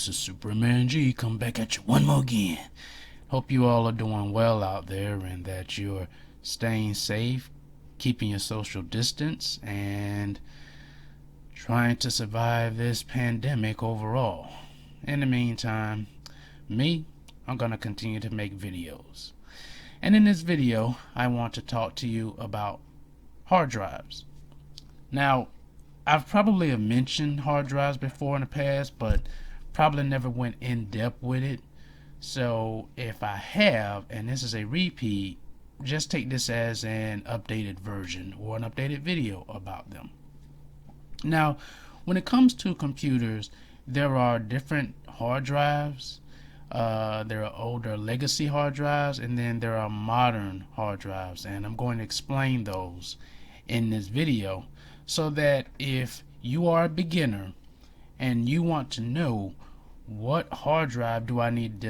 this is Superman G, come back at you one more again. Hope you all are doing well out there and that you're staying safe, keeping your social distance, and trying to survive this pandemic overall. In the meantime, I'm going to continue to make videos. And in this video, I want to talk to you about hard drives. Now, I've probably mentioned hard drives before in the past, but probably never went in depth with it. So if I have, and this is a repeat, just take this as an updated version or an updated video about them. Now, when it comes to computers, there are different hard drives. There are older legacy hard drives, and then there are modern hard drives, and I'm going to explain those in this video so that if you are a beginner and you want to know what hard drive do I need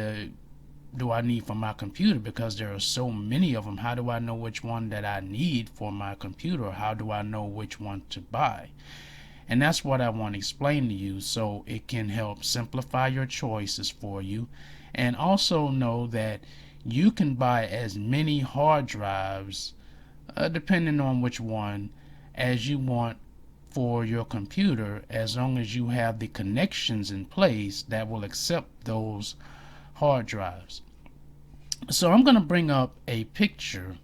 for my computer, because there are so many of them, how do I know which one that I need for my computer, or how do I know which one to buy? And that's what I want to explain to you, so it can help simplify your choices for you, and also know that you can buy as many hard drives depending on which one as you want for your computer, as long as you have the connections in place that will accept those hard drives. So I'm going to bring up a picture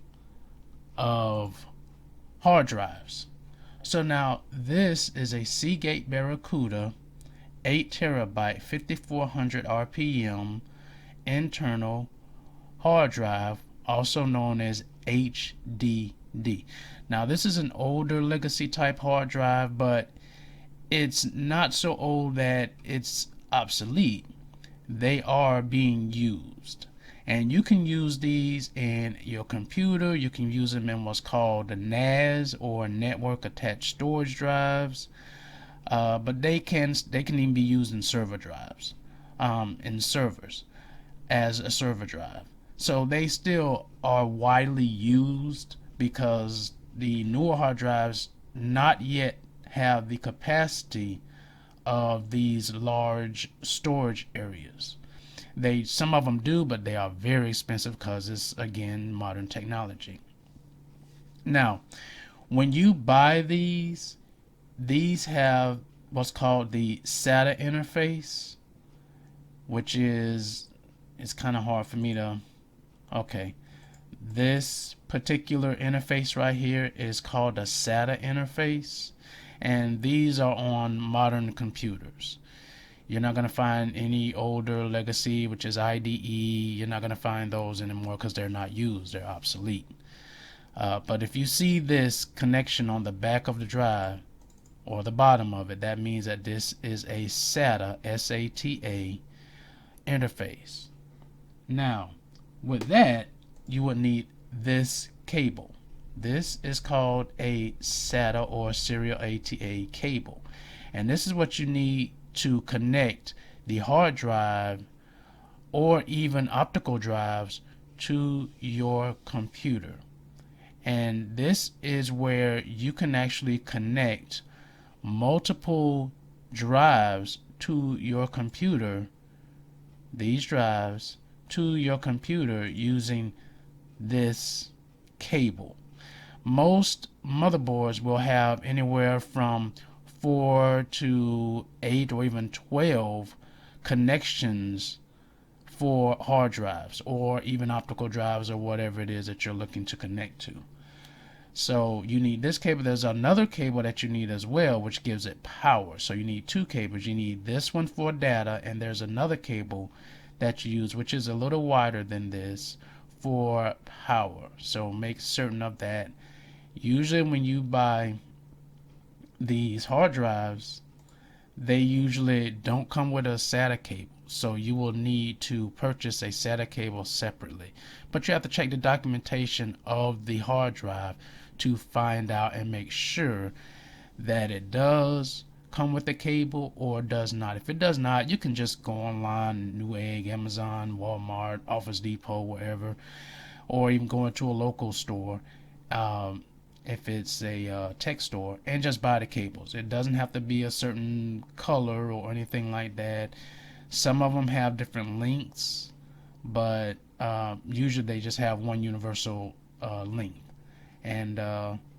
of hard drives. So now this is a Seagate Barracuda 8 terabyte 5400 RPM internal hard drive, also known as HDD. Now this is an older legacy type hard drive, but it's not so old that it's obsolete. They are being used, and you can use these in your computer. You can use them in what's called the NAS, or network attached storage drives, but they can even be used in server drives, in servers as a server drive. So they still are widely used because the newer hard drives not yet have the capacity of these large storage areas. Some of them do, but they are very expensive because it's, again, modern technology. Now, when you buy these have what's called the SATA interface, which is, it's kind of hard for me to, okay. This particular interface right here is called a SATA interface, and these are on modern computers. You're not going to find any older legacy, which is IDE. You're not going to find those anymore because they're not used. They're obsolete. But if you see this connection on the back of the drive or the bottom of it, that means that this is a SATA, S-A-T-A interface. Now, with that, you would need this cable. This is called a SATA or serial ATA cable, and this is what you need to connect the hard drive or even optical drives to your computer. And this is where you can actually connect multiple drives to your computer, these drives to your computer, using this cable. Most motherboards will have anywhere from 4 to 8 or even 12 connections for hard drives or even optical drives or whatever it is that you're looking to connect to. So you need this cable. There's another cable that you need as well, which gives it power. So you need two cables. You need this one for data, and there's another cable that you use, which is a little wider than this, for power. So make certain of that. Usually when you buy these hard drives, they usually don't come with a SATA cable, so you will need to purchase a SATA cable separately. But you have to check the documentation of the hard drive to find out and make sure that it does come with a cable or does not. If it does not, you can just go online, Newegg, Amazon, Walmart, Office Depot, wherever, or even go into a local store, if it's a tech store, and just buy the cables. It doesn't have to be a certain color or anything like that. Some of them have different links, but usually they just have one universal link. And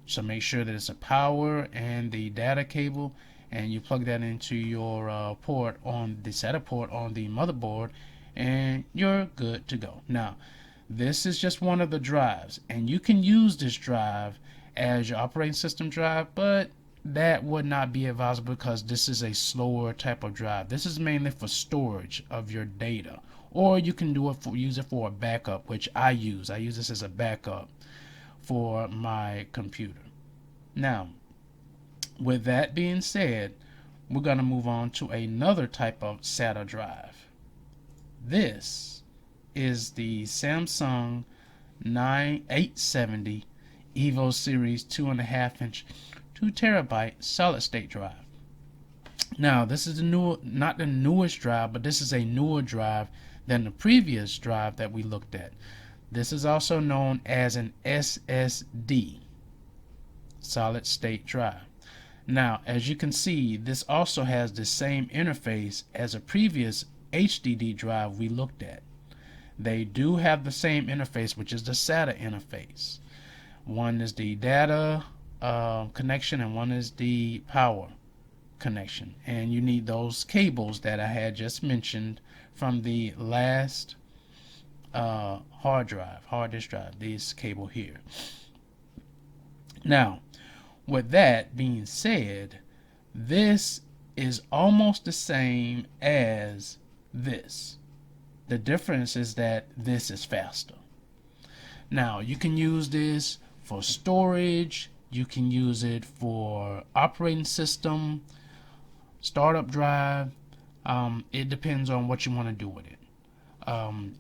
so make sure that it's a power and the data cable, and you plug that into your port on the SATA port on the motherboard, and you're good to go. Now, this is just one of the drives, and you can use this drive as your operating system drive, but that would not be advisable because this is a slower type of drive. This is mainly for storage of your data, or you can use it for a backup, which I use. I use this as a backup for my computer. Now, with that being said, we're going to move on to another type of SATA drive. This is the Samsung 870 Evo Series 2.5 inch 2 terabyte solid state drive. Now, this is not the newest drive, but this is a newer drive than the previous drive that we looked at. This is also known as an SSD, solid state drive. Now, as you can see, this also has the same interface as a previous HDD drive we looked at. They do have the same interface, which is the SATA interface. One is the data connection and one is the power connection, and you need those cables that I had just mentioned from the last hard disk drive, this cable here. Now, with that being said, this is almost the same as this. The difference is that this is faster. Now, you can use this for storage, you can use it for operating system, startup drive. It depends on what you want to do with it.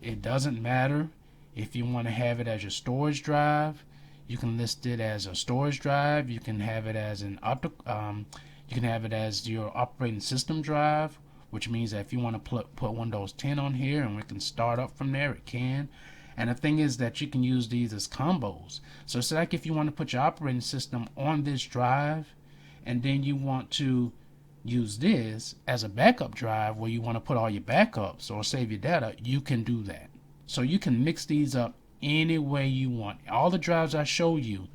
It doesn't matter if you want to have it as your storage drive. You can list it as a storage drive. You can have it as you can have it as your operating system drive, which means that if you want to put Windows 10 on here and we can start up from there, it can. And the thing is that you can use these as combos. So it's like if you want to put your operating system on this drive and then you want to use this as a backup drive where you want to put all your backups or save your data, you can do that. So you can mix these up any way you want. All the drives I show you,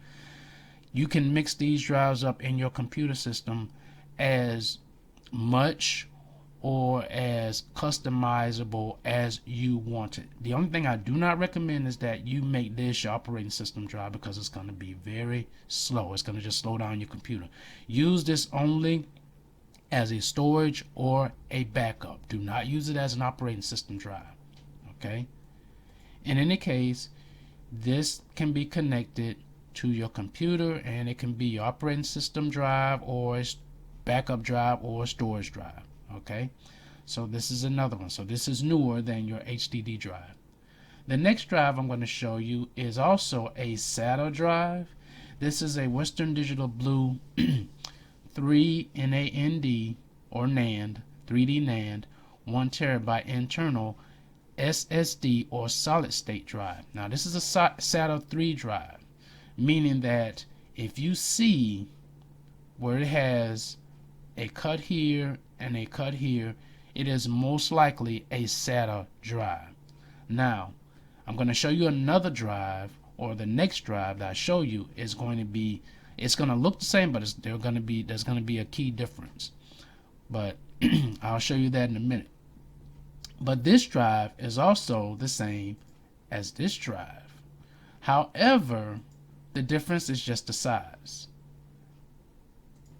you can mix these drives up in your computer system as much or as customizable as you want it. The only thing I do not recommend is that you make this your operating system drive, because it's going to be very slow. It's going to just slow down your computer. Use this only as a storage or a backup. Do not use it as an operating system drive. Okay? In any case, this can be connected to your computer, and it can be your operating system drive or a backup drive or a storage drive. Okay, so this is another one. So this is newer than your HDD drive. The next drive I'm going to show you is also a SATA drive. This is a Western Digital Blue 3 NAND or NAND, 3D NAND, 1 terabyte internal SSD or solid state drive. Now this is a SATA 3 drive, meaning that if you see where it has a cut here and a cut here, it is most likely a SATA drive. Now, I'm going to show you another drive, or the next drive that I show you is going to be, it's going to look the same, but there's going to be a key difference. But I'll show you that in a minute. But this drive is also the same as this drive. However, the difference is just the size.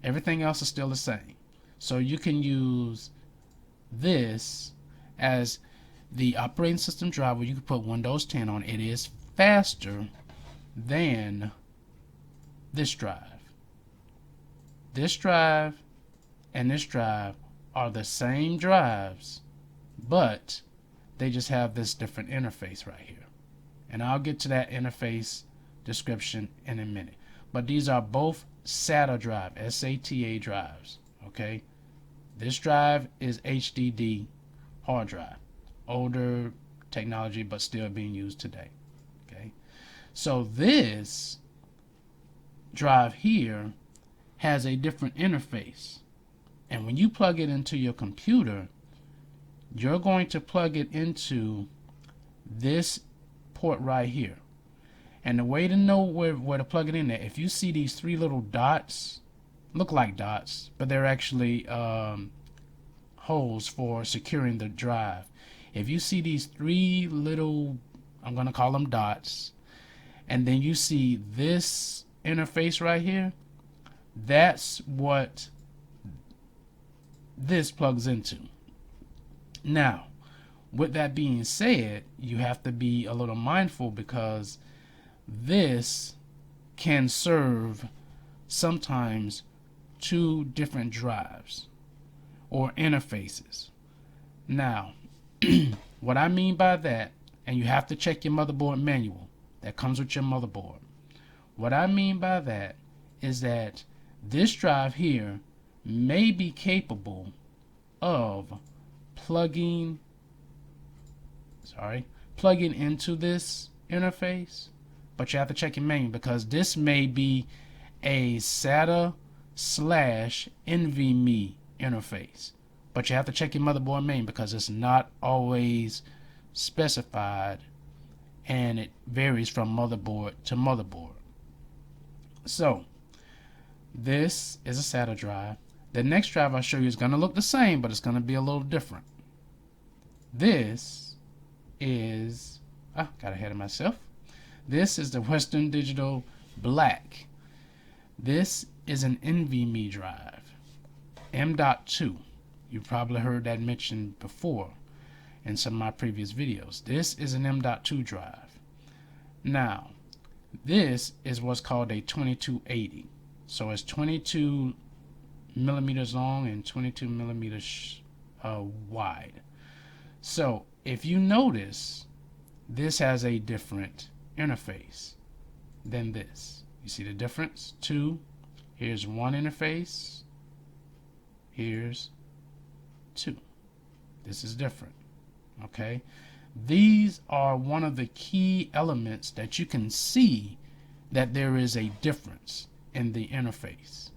Everything else is still the same. So you can use this as the operating system drive where you can put Windows 10 on. It is faster than this drive. This drive and this drive are the same drives, but they just have this different interface right here. And I'll get to that interface description in a minute. But these are both SATA drive, SATA drives. Okay, this drive is HDD hard drive, older technology but still being used today. Okay, so this drive here has a different interface, and when you plug it into your computer, you're going to plug it into this port right here. And the way to know where to plug it in there, if you see these three little dots, look like dots, but they're actually holes for securing the drive. If you see these three little, I'm going to call them dots, and then you see this interface right here, that's what this plugs into. Now, with that being said, you have to be a little mindful because this can serve sometimes two different drives or interfaces. Now, what I mean by that, and you have to check your motherboard manual that comes with your motherboard. What I mean by that is that this drive here may be capable of plugging into this interface, but you have to check your manual because this may be a SATA / NVMe interface, but you have to check your motherboard manual because it's not always specified and it varies from motherboard to motherboard. So this is a SATA drive. The next drive I'll show you is going to look the same, but it's going to be a little different. This is, got ahead of myself. This is the Western Digital Black. This is an NVMe drive, M.2. You've probably heard that mentioned before in some of my previous videos. This is an M.2 drive. Now, this is what's called a 2280. So it's 22 millimeters long and 22 millimeters wide. So if you notice, this has a different interface than this. You see the difference? Here's one interface, here's two. This is different. Okay, these are one of the key elements that you can see that there is a difference in the interface.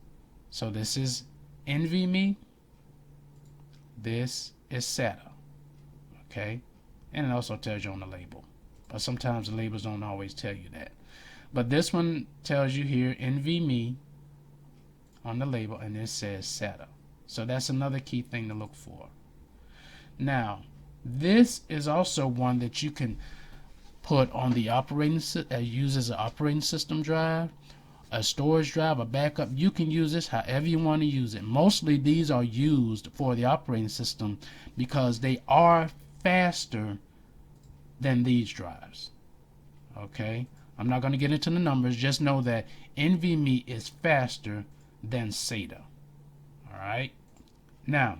So this is NVMe, this is SATA. Okay, and it also tells you on the label, but sometimes the labels don't always tell you that. But this one tells you here NVMe on the label, and it says SATA. So that's another key thing to look for. Now, this is also one that you can put on the operating system, use as an operating system drive, a storage drive, a backup. You can use this however you want to use it. Mostly these are used for the operating system because they are faster than these drives. Okay, I'm not going to get into the numbers, just know that NVMe is faster than SATA. Alright, now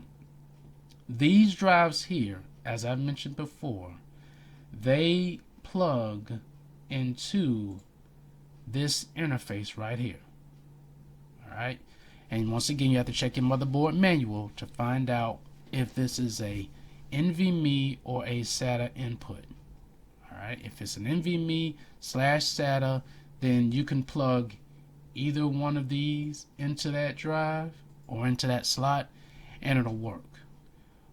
these drives here, as I've mentioned before, they plug into this interface right here. Alright, and once again you have to check your motherboard manual to find out if this is a NVMe or a SATA input. Alright, if it's an NVMe / SATA, then you can plug either one of these into that drive or into that slot and it'll work.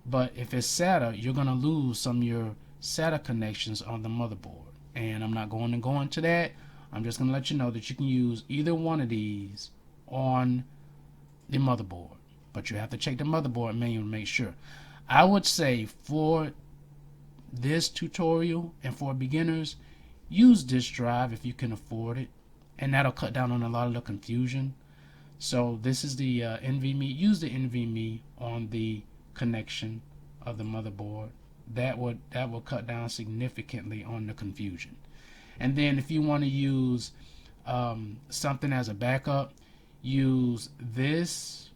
But if it's SATA, you're going to lose some of your SATA connections on the motherboard, and I'm not going to go into that. I'm just going to let you know that you can use either one of these on the motherboard, but you have to check the motherboard manual to make sure. I would say for this tutorial and for beginners, use this drive if you can afford it, and that'll cut down on a lot of the confusion. So this is the NVMe. Use the NVMe on the connection of the motherboard. That will cut down significantly on the confusion. And then if you want to use something as a backup, use this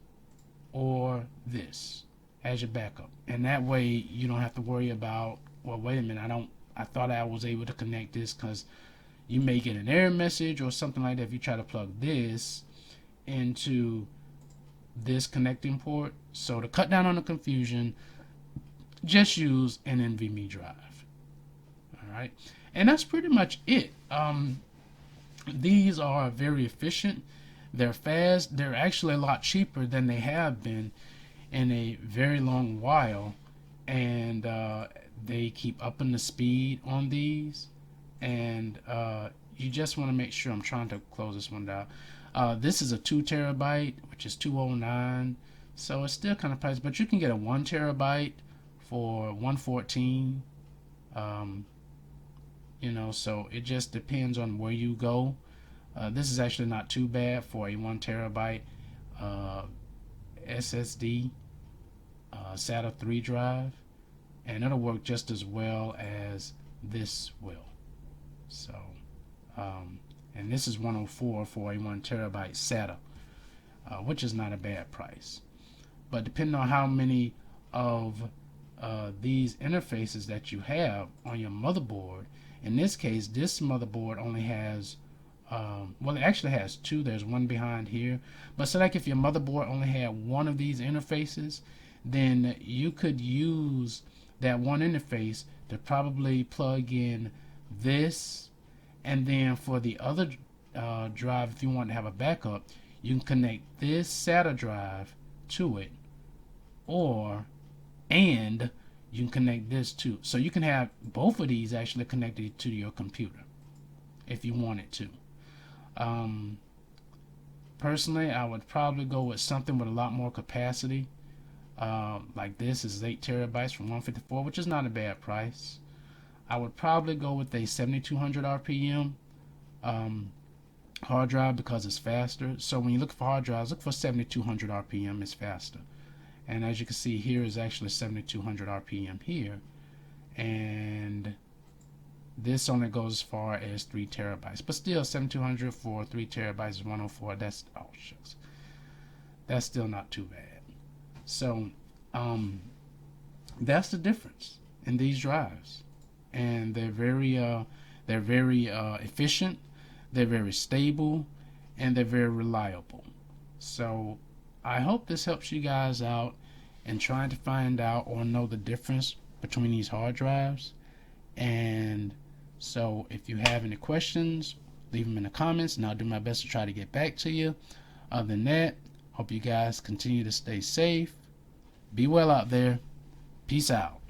or this as your backup, and that way you don't have to worry about, well, wait a minute, I thought I was able to connect this, because you may get an error message or something like that if you try to plug this into this connecting port. So to cut down on the confusion, just use an NVMe drive. Alright, and that's pretty much it. These are very efficient, they're fast, they're actually a lot cheaper than they have been in a very long while, and they keep upping the speed on these, and you just want to make sure. I'm trying to close this one down. This is a 2 terabyte, which is 209, so it's still kind of pricey, but you can get a 1 terabyte for 114. So it just depends on where you go. This is actually not too bad for a 1 terabyte SSD SATA 3 drive, and it'll work just as well as this will. So and this is 104 for a 1 terabyte SATA, which is not a bad price. But depending on how many of these interfaces that you have on your motherboard, in this case this motherboard only has well, it actually has 2. There's one behind here, but so like if your motherboard only had one of these interfaces, then you could use that one interface to probably plug in this, and then for the other drive, if you want to have a backup, you can connect this SATA drive to it, and you can connect this too. So you can have both of these actually connected to your computer if you wanted to. Personally, I would probably go with something with a lot more capacity. Like this is 8 terabytes from 154, which is not a bad price. I would probably go with a 7200 RPM hard drive because it's faster. So when you look for hard drives, look for 7200 RPM. It's faster. And as you can see, here is actually 7200 RPM here, and this only goes as far as 3 terabytes, but still 7200 for 3 terabytes is 104. That's, oh shucks, that's still not too bad. So that's the difference in these drives, and they're very efficient, they're very stable, and they're very reliable. So I hope this helps you guys out in trying to find out or know the difference between these hard drives. And so if you have any questions, leave them in the comments, and I'll do my best to try to get back to you. Other than that, hope you guys continue to stay safe. Be well out there. Peace out.